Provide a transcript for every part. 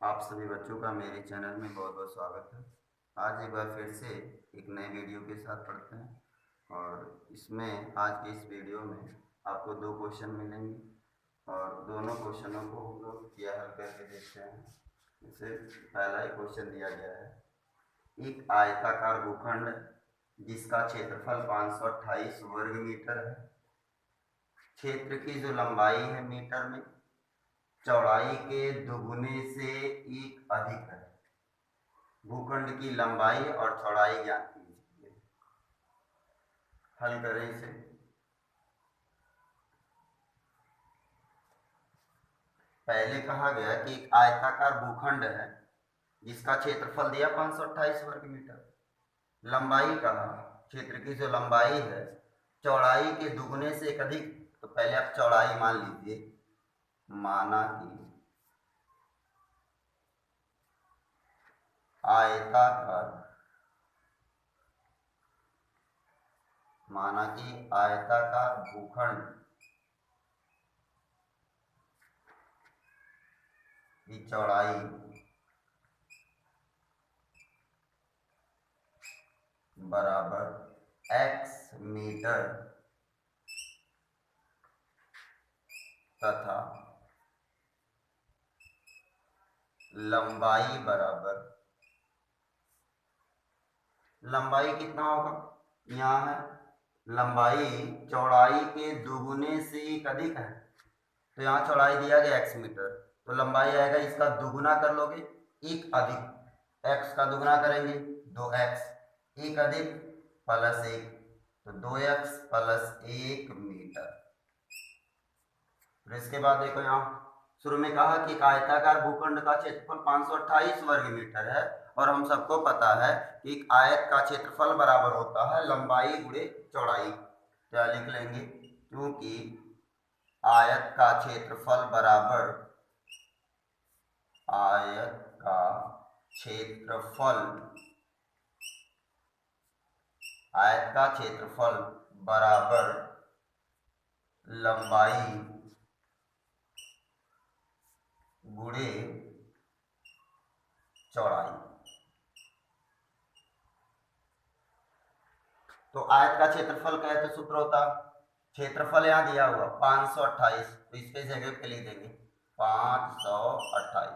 आप सभी बच्चों का मेरे चैनल में बहुत बहुत स्वागत है। आज एक बार फिर से एक नए वीडियो के साथ पढ़ते हैं और इसमें आज के इस वीडियो में आपको दो क्वेश्चन मिलेंगे और दोनों क्वेश्चनों को हम लोग यह हल करके देखते हैं। जैसे पहला ही क्वेश्चन दिया गया है, एक आयताकार भूखंड जिसका क्षेत्रफल 528 वर्ग मीटर है, क्षेत्र की जो लंबाई है मीटर में, चौड़ाई के दुगुने से एक अधिक है। भूखंड की लंबाई और चौड़ाई ज्ञात कीजिए। हल करें इसे। पहले कहा गया कि एक आयताकार भूखंड है जिसका क्षेत्रफल दिया 528 वर्ग मीटर, लंबाई कहा, क्षेत्र की जो लंबाई है चौड़ाई के दुगुने से एक अधिक। तो पहले आप चौड़ाई मान लीजिए, माना कि आयताकार भूखंड की चौड़ाई बराबर x मीटर तथा लंबाई बराबर, लंबाई कितना होगा, यहाँ है लंबाई चौड़ाई के दुगुने से एक अधिक है। तो यहाँ चौड़ाई दिया गया x मीटर, तो लंबाई आएगा इसका दुगुना कर लोगे, एक अधिक, x का दुगुना करेंगे 2x, एक अधिक प्लस एक, तो 2x प्लस 1 मीटर। फिर इसके बाद देखो, यहाँ शुरू में कहा कि आयताकार भूखंड का क्षेत्रफल 528 वर्ग मीटर है और हम सबको पता है कि एक आयत का क्षेत्रफल बराबर होता है लंबाई गुणे चौड़ाई। क्या लिख लेंगे, क्योंकि आयत का क्षेत्रफल बराबर लंबाई गुणे चौड़ाई। तो आयत का क्षेत्रफल क्या है, तो सूत्र होता, क्षेत्रफल यहाँ दिया हुआ 528, तो इसके जगह पे लिख देंगे 528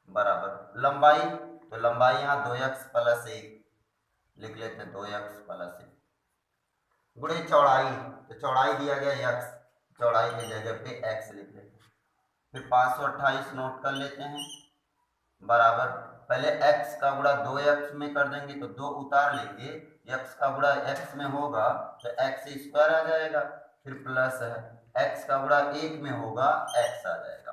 बराबर लंबाई, तो लंबाई यहाँ 2x प्लस 1 लिख लेते हैं, 2x प्लस 1 गुणे चौड़ाई, तो चौड़ाई दिया गया x, चौड़ाई की जगह पे x लिख लेते हैं। फिर 528 नोट कर लेते हैं बराबर, पहले x का गुणा 2x में कर देंगे तो 2 उतार लेंगे, x का गुणा x में होगा तो x स्क्वायर आ जाएगा, फिर प्लस है x का गुणा 1 में होगा x आ जाएगा।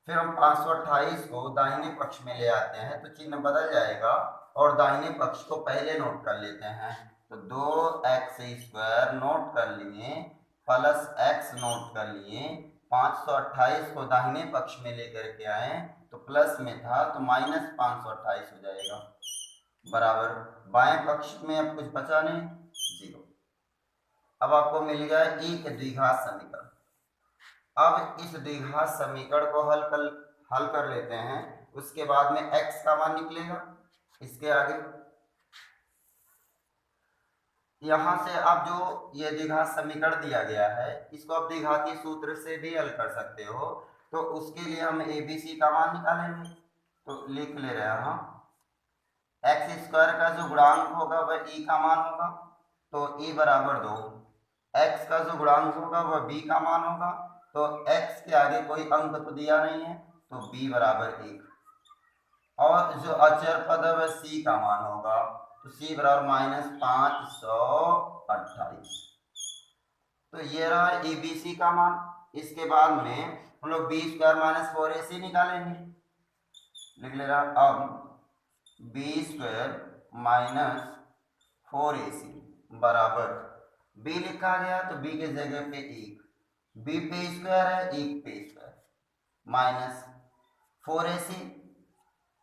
फिर हम 528 को दाहिने पक्ष में ले आते हैं तो चिन्ह बदल जाएगा और दाहिने पक्ष को पहले नोट कर लेते हैं, तो 2x स्क्वायर नोट कर लिए प्लस x नोट कर लिए, 528 को दाहिने पक्ष में लेकर के आए तो प्लस में था तो माइनस 528 हो जाएगा बराबर, बाएं पक्ष में अब कुछ बचा नहीं, 0। अब आपको मिल गया एक द्विघात समीकरण। अब इस द्विघात समीकरण को हल कर लेते हैं, उसके बाद में x का मान निकलेगा। इसके आगे यहां से आप जो ये द्विघात समीकरण दिया गया है इसको आप द्विघाती सूत्र से भी हल कर सकते हो, तो उसके लिए हम ABC का मान निकालेंगे। तो लिख ले रहे हैं हम, एक्स स्क्वायर का जो गुणांक होगा वह e का मान होगा, तो e बराबर 2, x का जो गुणांक होगा वह b का मान होगा, तो x के आगे कोई अंक तो दिया नहीं है तो b बराबर 1, और जो अचर पद है वह c का मान होगा, तो c बराबर माइनस 528। तो ये रहा ABC का मान। इसके बाद में हम लोग b स्क्वायर माइनस 4ac निकालेंगे, लिख ले रहा, अब b स्क्वायर माइनस 4ac बराबर b लिखा गया तो b के जगह पे 1, b पे स्क्वायर है 1 पे स्क्वायर, माइनस 4ac,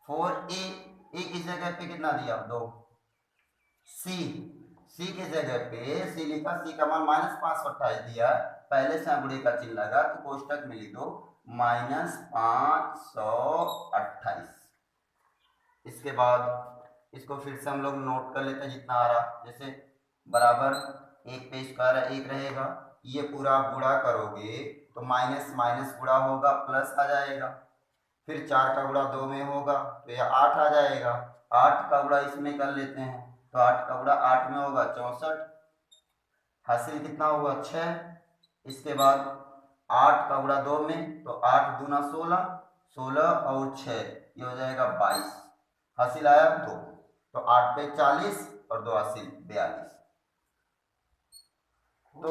4a की जगह पे कितना दिया 2, c की जगह पे c लिखा, c का मान माइनस 528 दिया, पहले से गुणे का चिन्ह लगा तो कोष्टक में लिख दो माइनस 528। इसके बाद इसको फिर से हम लोग नोट कर लेते हैं जितना आ रहा, जैसे बराबर 1 पे स्क्वायर 1 रहेगा, ये पूरा गुणा करोगे तो माइनस माइनस गुणा होगा प्लस आ जाएगा, फिर 4 का गुणा 2 में होगा तो यह 8 आ जाएगा, 8 का गुणा इसमें कर लेते हैं तो 8 का गुणा 8 में होगा 64, हासिल कितना हुआ 6। इसके बाद 8 का गुणा 2 में तो 8 दूना 16, 16 और 6 ये हो जाएगा 22, हासिल आया 2, तो 8 पे 40 और 2 हासिल 42, तो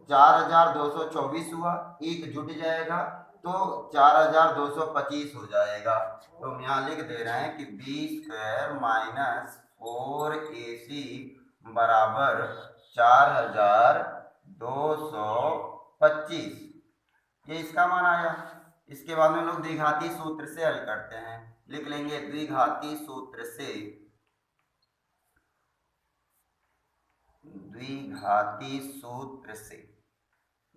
4224 हुआ, एक जुट जाएगा तो 4225 हो जाएगा। तो हम यहाँ लिख दे रहे हैं कि बी स्क्वायर माइनस 4ac बराबर 4225, ये इसका मान आया। इसके बाद में हम लोग द्विघाती सूत्र से हल करते हैं, लिख लेंगे द्विघाती सूत्र से, द्विघाती सूत्र से,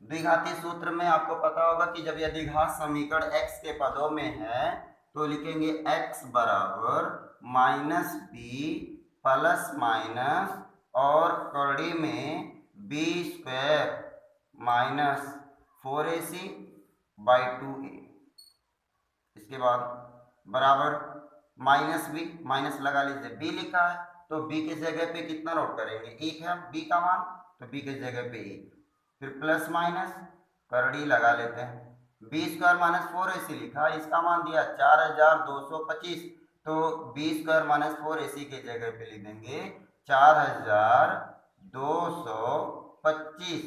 द्विघाती सूत्र में आपको पता होगा कि जब यह द्विघात समीकरण x के पदों में है तो लिखेंगे x बराबर माइनस बी प्लस माइनस और कड़ी में B square minus 4ac by 2a, इसके बाद बराबर माइनस बी, माइनस लगा लीजिए, बी लिखा है तो बी की जगह पे कितना नोट करेंगे, 1 है बी का मान, तो बी की जगह पे 1, फिर प्लस माइनस करड़ी लगा लेते हैं, बी स्क्वायर माइनस 4ac लिखा, इसका मान दिया 4225, तो बी स्क्वायर माइनस 4ac के जगह पे लिख देंगे 4225,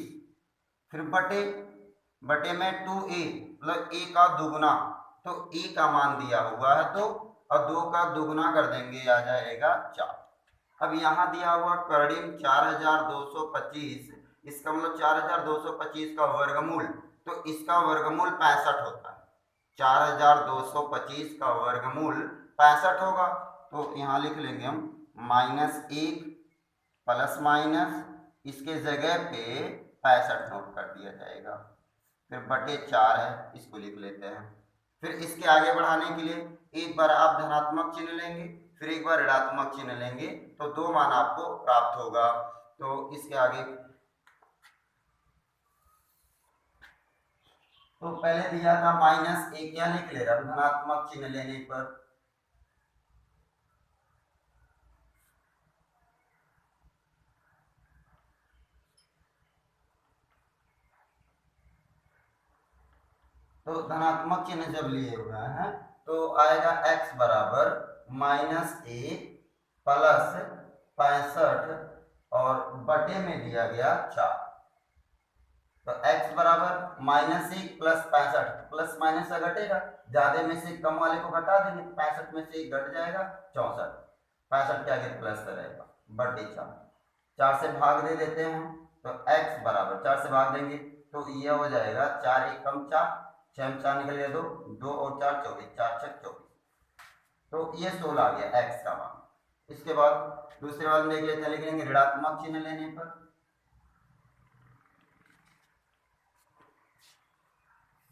फिर बटे बटे में 2a मतलब a का दुगना, तो a का मान दिया हुआ है 2 और 2 का दुगना कर देंगे आ जाएगा 4। अब यहाँ दिया हुआ करड़ीम 4225, इसका मतलब 4225 का वर्गमूल, तो इसका वर्गमूल 65 होता है, 4225 का वर्गमूल 65 होगा, तो यहाँ लिख लेंगे हम -1 प्लस माइनस, इसके जगह पे 65 नोट कर दिया जाएगा, फिर बटे 4 है, इसको लिख लेते हैं। फिर इसके आगे बढ़ाने के लिए एक बार आप धनात्मक चिन्ह लेंगे, फिर एक बार ऋणात्मक चिन्ह लेंगे, तो 2 मान आपको प्राप्त होगा। तो इसके आगे तो पहले दिया था -1, क्या लिख ले रहा हूं धनात्मक चिन्ह लेने पर, तो धनात्मक चिन्ह जब लिए हुए हैं तो आएगा x बराबर -1 प्लस 65 और बटे में दिया गया 4, तो x बराबर -1 प्लस 65, प्लस माइनस से घटेगा, ज्यादा में से कम वाले को घटा देंगे, 65 में से 1 घट जाएगा 64, 65 के आगे प्लस रहेगा बटे 4, 4 से भाग दे देते हैं तो x बराबर 4 से भाग देंगे तो यह हो जाएगा 4 1 कम 4, 6 में 4 निकल गया 2, 2 और 4 24, 4 6 24, तो ये 16 आ गया x का मान। इसके बाद दूसरे वाले में देख लेते हैं, लिखेंगे ऋणात्मक चिन्ह लेने पर,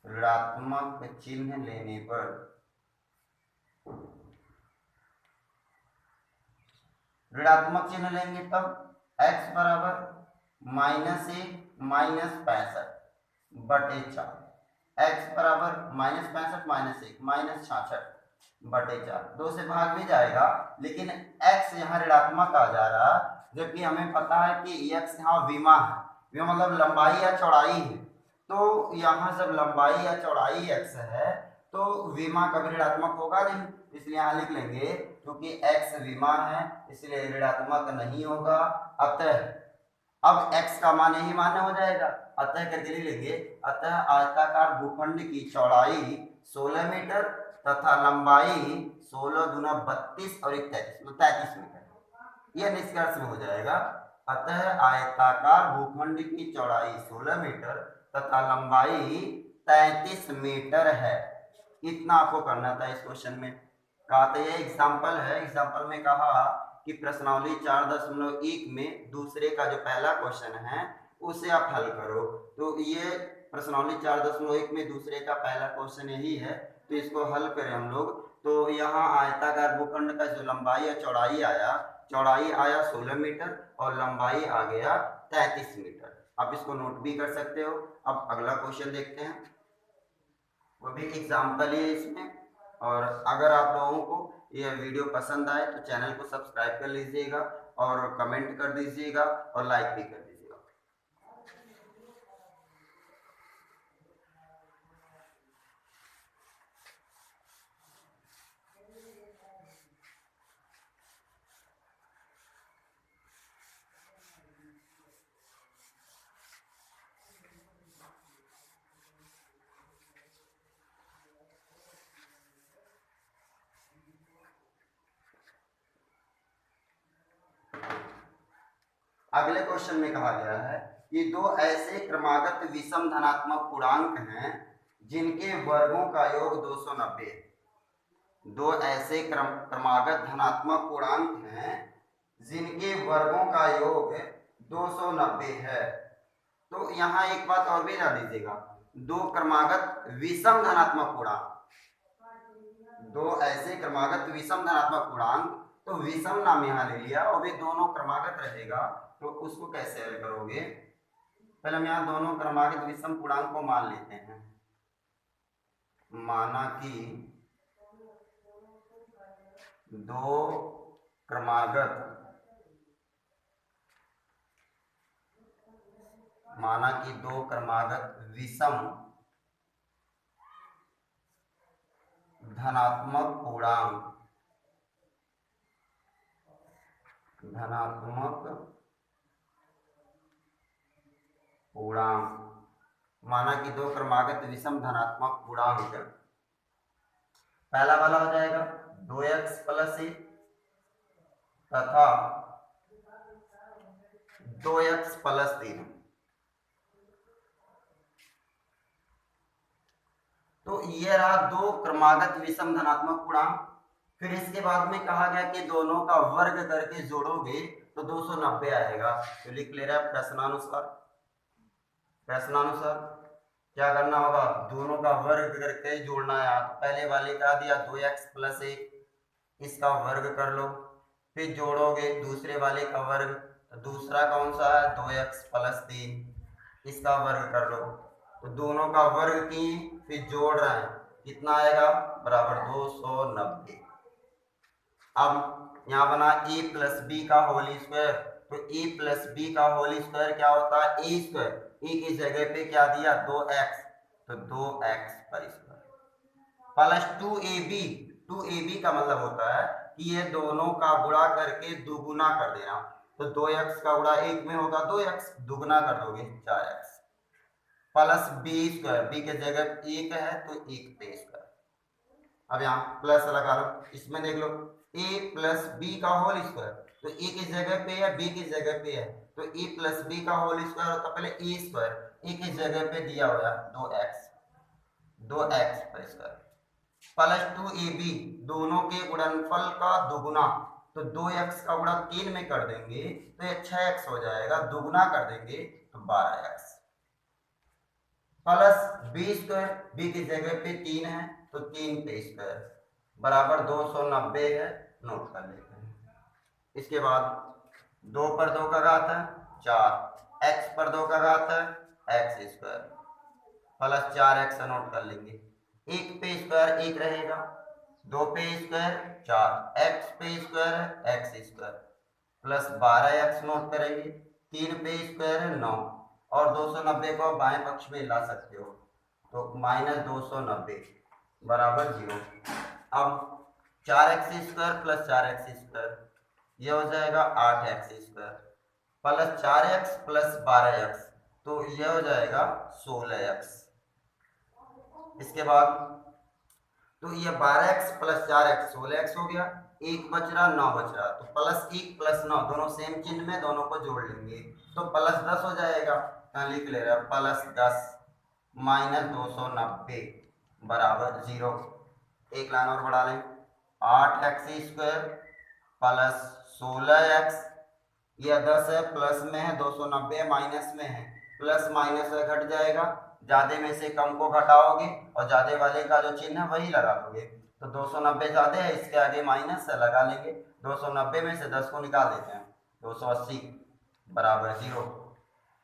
ऋणात्मक चिन्ह लेने पर ऋणात्मक चिन्ह लेंगे तब x बराबर -1 माइनस 65 बटे 4, x बराबर -65 -1 -66 बटे 4, 2 से भाग भी जाएगा लेकिन x यहाँ ऋणात्मक आ जा रहा, जबकि हमें पता है कि x यहाँ विमा है, विमा मतलब लंबाई या चौड़ाई है, तो यहाँ जब लंबाई या चौड़ाई x है तो विमा कभी ऋणात्मक होगा नहीं, इसलिए यहाँ लिख लेंगे क्योंकि x विमा है इसलिए ऋणात्मक नहीं होगा, अतः अब x का मान यही मान्य हो जाएगा, अतः करके लिख लेंगे, अतः आयताकार भूखंड की चौड़ाई 16 मीटर तथा लंबाई 16 दूना 32 और 33 मीटर, यह निष्कर्ष में हो जाएगा, अतः आयताकार भूखंड की चौड़ाई 16 मीटर तथा लंबाई 33 मीटर है। इतना आपको करना था इस क्वेश्चन में। कहा था ये एग्जाम्पल है, एग्जाम्पल में कहा कि प्रश्नावली 4.1 में दूसरे का जो पहला क्वेश्चन है उसे आप हल करो, तो ये प्रश्नावली 4.1 में दूसरे का पहला क्वेश्चन यही है, तो इसको हल करें हम लोग, तो यहाँ आयताकार भूखंड का जो लंबाई और चौड़ाई आया 16 मीटर और लंबाई आ गया 33 मीटर। आप इसको नोट भी कर सकते हो। अब अगला क्वेश्चन देखते हैं, वो भी एग्जाम्पल ही है इसमें। और अगर आप लोगों को यह वीडियो पसंद आए तो चैनल को सब्सक्राइब कर लीजिएगा और कमेंट कर दीजिएगा और लाइक भी कर दीजिएगा। अगले क्वेश्चन में कहा गया है कि दो ऐसे क्रमागत विषम धनात्मक पूर्णांक हैं जिनके वर्गों का योग 290 है। दो ऐसे क्रमागत धनात्मक पूर्णांक हैं जिनके वर्गों का योग 290 है। तो यहाँ एक बात और भी जान लीजिएगा, दो क्रमागत विषम धनात्मक पूर्णांक, दो ऐसे क्रमागत विषम धनात्मक पूर्णांक, तो विषम नाम यहाँ ले लिया और वे दोनों क्रमागत रहेगा, तो उसको कैसे हल करोगे? पहले हम यहाँ दोनों क्रमागत विषम पूर्णांक को मान लेते हैं। माना कि दो क्रमागत विषम धनात्मक पूर्णांक माना कि दो क्रमागत विषम धनात्मक पूर्णांक, पहला वाला हो जाएगा 2x + 1 तथा 2x + 3। तो ये रहा दो क्रमागत विषम धनात्मक पूर्णांक। फिर इसके बाद में कहा गया कि दोनों का वर्ग करके जोड़ोगे तो 290 आएगा। तो लिख ले रहा है प्रश्नानुसार क्या करना होगा, दोनों का वर्ग करके जोड़ना है। पहले वाले का दिया 2x + 1, इसका वर्ग कर लो, फिर जोड़ोगे दूसरे वाले का वर्ग, तो दूसरा कौन सा है 2x + 3, इसका वर्ग कर लो। तो दोनों का वर्ग की फिर जोड़ रहे हैं, कितना आएगा बराबर 290। अब यहाँ बना a + b का होल स्क्वायर, तो a + b का होल स्क्वायर क्या होता है a स्क्वायर, a की जगह पे क्या दिया 2x, तो 2x पर स्क्वायर प्लस 2ab का मतलब होता है कि ये दोनों का गुणा करके दुगुना कर देना। तो 2x का गुणा 1 में होगा 2x, दुगुना कर दोगे 4x प्लस b² b के जगह 1 है तो 1 पे स्क्वायर। अब यहाँ प्लस लगा लो, इसमें देख लो a + b का होल स्क्वायर, तो a की जगह पे है b की जगह पे है, तो a + b का होल स्क्वायर होता पहले a², a की जगह पे दिया हुआ 2x पर स्क्वायर प्लस 2ab, दोनों के गुणनफल का दुगुना, तो 2x का गुणा 3 में कर देंगे तो ये 6x हो जाएगा, दुगुना कर देंगे तो 12x प्लस b², b की जगह पे 3 है तो 3 पे स्क्वायर बराबर 290 है, नोट कर लेते हैं। इसके बाद 2 पर 2 का घात है 4, x पर 2 का घात है x² प्लस 4x नोट कर लेंगे। 1 पे स्क्वायर 1 रहेगा, 2 पे स्क्वायर 4, x पे स्क्वायर है x² प्लस 12x नोट करेंगे, 3 पे स्क्वायर है 9 और 290 को बाएं पक्ष में ला सकते हो, तो -290 बराबर 0। अब 4x² प्लस 4x² ये हो जाएगा 8x² plus 4x plus 12x, तो ये हो जाएगा 16x। इसके बाद तो ये 12x प्लस 4x 16x हो गया, 1 बच रहा 9 बच रहा, तो +1 + 9 दोनों सेम चिन्ह में, दोनों को जोड़ लेंगे तो +10 हो जाएगा। लिख ले रहा +10 -290 बराबर 0। एक लाइन और बढ़ा लें, 8x² प्लस 16x, यह 10 है प्लस में है, 290 माइनस में है, प्लस माइनस घट जाएगा ज्यादा में से कम को घटाओगे और ज्यादा वाले का जो चिन्ह है वही लगा दोगे। तो 290 ज्यादा है, इसके आगे माइनस है, लगा लेंगे। 290 में से 10 को निकाल देते हैं, 280 बराबर 0।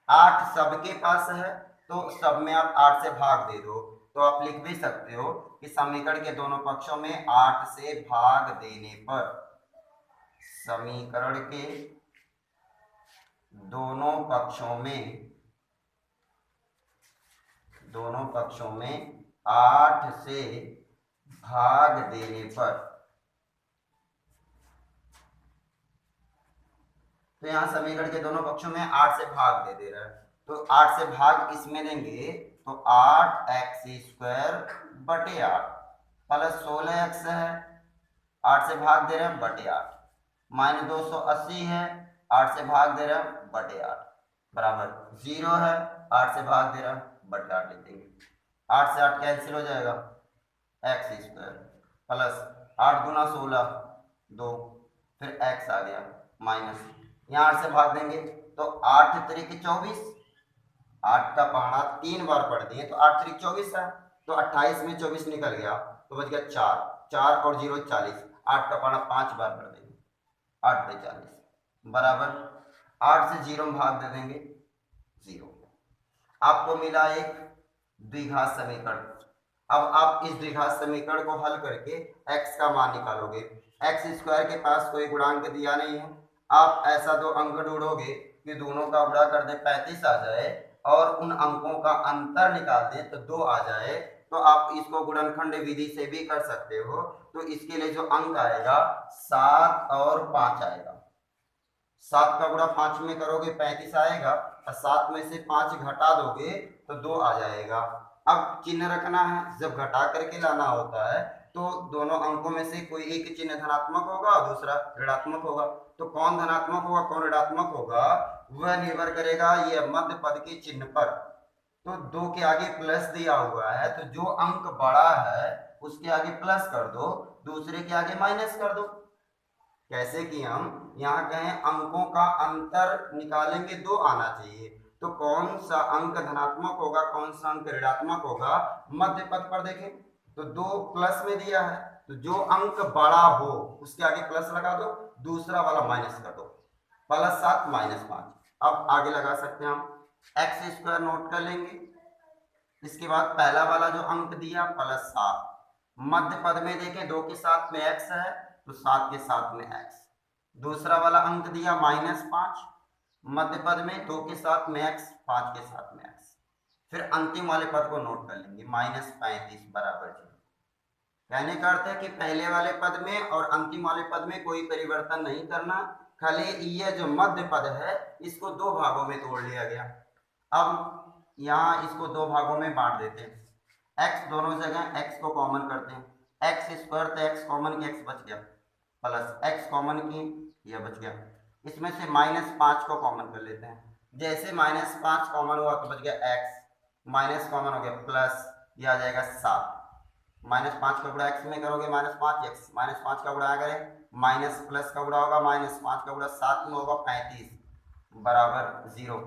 8 सबके पास है तो सब में आप 8 से भाग दे दो। तो आप लिख भी सकते हो कि समीकरण के दोनों पक्षों में 8 से भाग देने पर, समीकरण के दोनों पक्षों में 8 से भाग देने पर, तो यहाँ समीकरण के दोनों पक्षों में 8 से भाग दे रहा है, तो 8 से भाग इसमें देंगे तो 8x² बटे 8 प्लस 16x है, 8 से भाग दे रहे हैं बटे 8, माइनस 280 है, 8 से भाग दे रहे हैं बटे 8 बराबर 0 है, 8 से भाग दे रहे हैं बटे 8 लिख देंगे। 8 से 8 कैंसिल हो जाएगा, x² प्लस 8 गुना 16 2, फिर x आ गया माइनस, यहाँ 8 से भाग देंगे तो 8 त्रिक 24, 8 का पहाड़ा 3 बार पढ़ दिए तो 8 त्रिक 24 है, तो 28 में 24 निकल गया तो बच गया 4, 4 और 0 40, 8 का पहाड़ा 5 बार पढ़ देंगे, 8 पे 40 बराबर 8 से 0 में भाग दे देंगे 0। आपको मिला एक द्विघात समीकरण। अब आप इस द्विघात समीकरण को हल करके x का मान निकालोगे। x² के पास कोई गुणांक दिया नहीं है, आप ऐसा दो अंक ढूंढोगे कि दोनों का गुणा कर दे 35 आ जाए और उन अंकों का अंतर निकाल दे तो 2 आ जाए, तो आप इसको गुणनखंड विधि से भी कर सकते हो। तो इसके लिए जो अंक आएगा 7 और 5 आएगा, 7 का गुणा 5 में करोगे 35 आएगा और 7 में से 5 घटा दोगे तो 2 आ जाएगा। अब चिन्ह रखना है, जब घटा करके लाना होता है तो दोनों अंकों में से कोई एक चिन्ह धनात्मक होगा और दूसरा ऋणात्मक होगा, तो कौन धनात्मक होगा कौन ऋणात्मक होगा वह निर्भर करेगा ये मध्य पद के चिन्ह पर। तो 2 के आगे प्लस दिया हुआ है तो जो अंक बड़ा है उसके आगे प्लस कर दो, दूसरे के आगे माइनस कर दो। कैसे कि हम यहाँ कहें अंकों का अंतर निकालेंगे 2 आना चाहिए, तो कौन सा अंक धनात्मक होगा कौन सा अंक ऋणात्मक होगा मध्य पद पर देखें तो 2 प्लस में दिया है, तो जो अंक बड़ा हो उसके आगे प्लस लगा दो, दूसरा वाला माइनस कर दो, +7 -5। अब आगे लगा सकते हैं हम x² नोट कर लेंगे। इसके बाद पहला वाला जो अंक दिया +7, मध्य पद में देखें 2 के साथ में x है तो 7 के साथ में x, दूसरा वाला अंक दिया -5, मध्य पद में 2 के साथ में x, 5 के साथ में x, फिर अंतिम वाले पद को नोट कर लेंगे -35 बराबर 0। कहने का अर्थ है कि पहले वाले पद में और अंतिम वाले पद में कोई परिवर्तन नहीं करना, खाली ये जो मध्य पद है इसको 2 भागों में तोड़ लिया गया। अब यहाँ इसको 2 भागों में बांट देते हैं, x दोनों जगह x को कॉमन करते हैं, x² तो x कॉमन की x बच गया, प्लस x कॉमन की यह बच गया, इसमें से -5 को कॉमन कर लेते हैं, जैसे -5 कॉमन हुआ तो बच गया x, माइनस कॉमन हो गया प्लस, यह आ जाएगा 7, -5 का गुणा x में करोगे -5x, -5 का गुणा करें माइनस प्लस का गुणा होगा -5 का गुणा 7 में होगा 35 बराबर 0।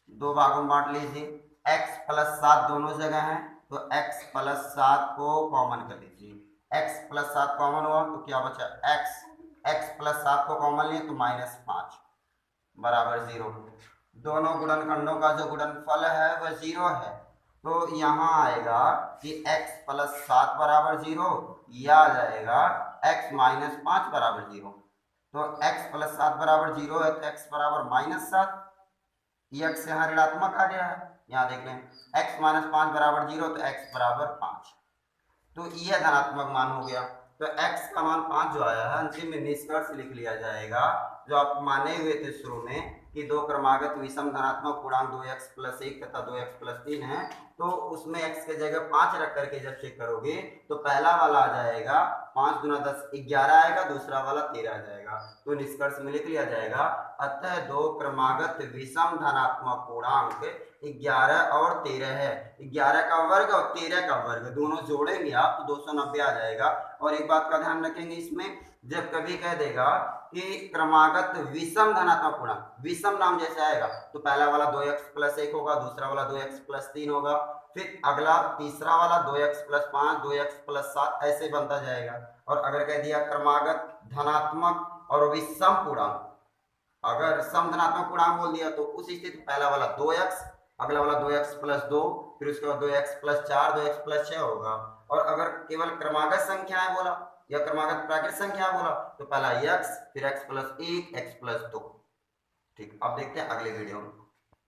2 भागों में बांट लीजिए, x + 7 दोनों जगह है तो x + 7 को कॉमन कर लीजिए, x + 7 कॉमन हुआ तो क्या बचा x + 7 को कॉमन लिए तो -5 बराबर 0। दोनों गुणनखंडों का जो गुणनफल है वह 0 है, तो यहाँ आएगा कि x + 7 बराबर 0, या आ जाएगा x - 5 बराबर 0। तो x + 7 बराबर 0 है तो x बराबर -7, ये x यहाँ ऋणात्मक आ गया है, यहाँ देख लें x - 5 बराबर 0 तो x बराबर 5, तो यह धनात्मक मान हो गया। तो x का मान 5 जो आया है अंतिम में निष्कर्ष लिख लिया जाएगा, जो आप माने हुए थे शुरू में कि 2 क्रमागत विषम धनात्मक पूर्णांक 2x + 1 तथा 2x + 3 है, तो उसमें x के जगह 5 रख करके जब चेक करोगे तो पहला वाला आ जाएगा 5 × 10 11 आएगा, दूसरा वाला 13 आ जाएगा, तो निष्कर्ष में लिख लिया जाएगा अतः 2 क्रमागत विषम धनात्मक पूर्णांक 11 और 13 है। 11 का वर्ग और 13 का वर्ग दोनों जोड़ेंगे आप तो 290 आ जाएगा। और एक बात का ध्यान रखेंगे, इसमें जब कभी कह देगा कि क्रमागत विषम धनात्मक पूर्णांक, विषम नाम जैसे आएगा तो पहला वाला 2x + 1 होगा, दूसरा वाला 2x + 3 होगा, फिर अगला तीसरा वाला 2x प्लस 5, 2x प्लस 7 ऐसे बनता जाएगा। और अगर कह दिया क्रमागत धनात्मक और वो भी सम पूर्णांक, अगर सम धनात्मक पूर्णांक बोल दिया तो उस स्थिति पहला वाला 2x, अगला वाला 2x प्लस 2, फिर उसके बाद 2x प्लस 4, 2x प्लस 6 होगा। और अगर केवल क्रमागत संख्याएं बोला या क्रमागत प्राकृत संख्या बोला तो पहला x, फिर x प्लस 1, x प्लस 2। ठीक, अब देखते हैं अगले वीडियो में।